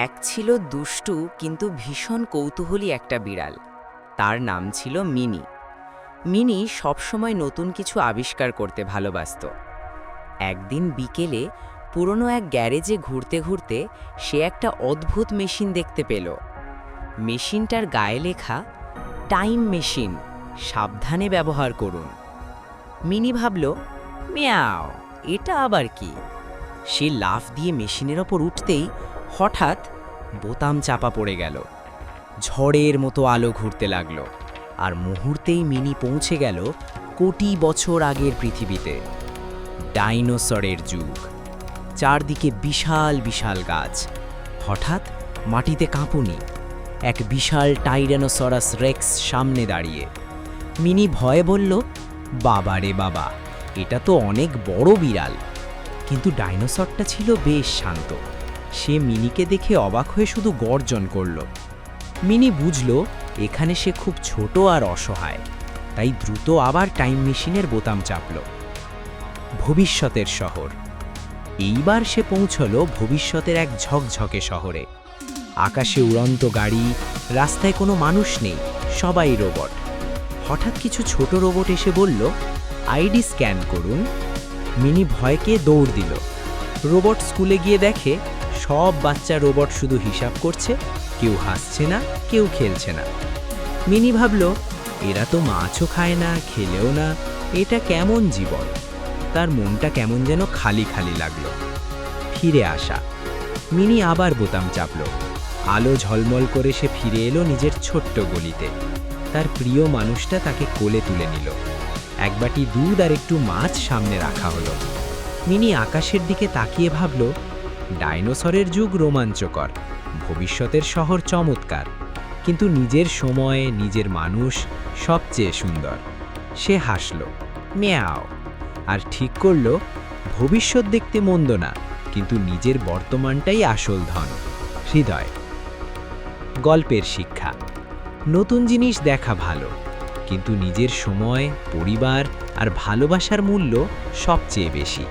এক ছিল দুষ্টু কিন্তু ভীষণ কৌতূহলী একটা বিড়াল। তার নাম ছিল মিনি। মিনি সবসময় নতুন কিছু আবিষ্কার করতে ভালোবাসত। একদিন বিকেলে পুরনো এক গ্যারেজে ঘুরতে ঘুরতে সে একটা অদ্ভুত মেশিন দেখতে পেল। মেশিনটার গায়ে লেখা, টাইম মেশিন, সাবধানে ব্যবহার করুন। মিনি ভাবল, মিয়াও, এটা আবার কি? সে লাফ দিয়ে মেশিনের ওপর উঠতেই হঠাৎ বোতাম চাপা পড়ে গেল। ঝড়ের মতো আলো ঘুরতে লাগলো, আর মুহূর্তেই মিনি পৌঁছে গেল কোটি বছর আগের পৃথিবীতে। ডাইনোসরের যুগ। চারদিকে বিশাল বিশাল গাছ। হঠাৎ মাটিতে কাঁপুনি। এক বিশাল টাইরানোসরাস রেক্স সামনে দাঁড়িয়ে। মিনি ভয়ে বলল, বাবা রে বাবা, এটা তো অনেক বড় বিড়াল। কিন্তু ডাইনোসরটা ছিল বেশ শান্ত। সে মিনিকে দেখে অবাক হয়ে শুধু গর্জন করল। মিনি বুঝল এখানে সে খুব ছোট আর অসহায়, তাই দ্রুত আবার টাইম মেশিনের বোতাম চাপল। ভবিষ্যতের শহর। এইবার সে পৌঁছল ভবিষ্যতের এক ঝকঝকে শহরে। আকাশে উড়ন্ত গাড়ি, রাস্তায় কোনো মানুষ নেই, সবাই রোবট। হঠাৎ কিছু ছোট রোবট এসে বলল, আইডি স্ক্যান করুন। মিনি ভয়কে দৌড় দিল। রোবট স্কুলে গিয়ে দেখে সব বাচ্চা রোবট শুধু হিসাব করছে, কেউ হাসছে না, কেউ খেলছে না। মিনি ভাবল, এরা তো মাছও খায় না, খেলেও না, এটা কেমন জীবন? তার মনটা কেমন যেন খালি খালি লাগলো। ফিরে আসা। মিনি আবার বোতাম চাপল। আলো ঝলমল করে সে ফিরে এলো নিজের ছোট্ট গলিতে। তার প্রিয় মানুষটা তাকে কোলে তুলে নিল। এক বাটি দুধ আর একটু মাছ সামনে রাখা হলো। মিনি আকাশের দিকে তাকিয়ে ভাবল, ডাইনোসরের যুগ রোমাঞ্চকর, ভবিষ্যতের শহর চমৎকার, কিন্তু নিজের সময়, নিজের মানুষ সবচেয়ে সুন্দর। সে হাসল, মিয়াও, আর ঠিক করল, ভবিষ্যৎ দেখতে মন্দ না, কিন্তু নিজের বর্তমানটাই আসল ধন, হৃদয়। গল্পের শিক্ষা। নতুন জিনিস দেখা ভালো, কিন্তু নিজের সময়, পরিবার আর ভালোবাসার মূল্য সবচেয়ে বেশি।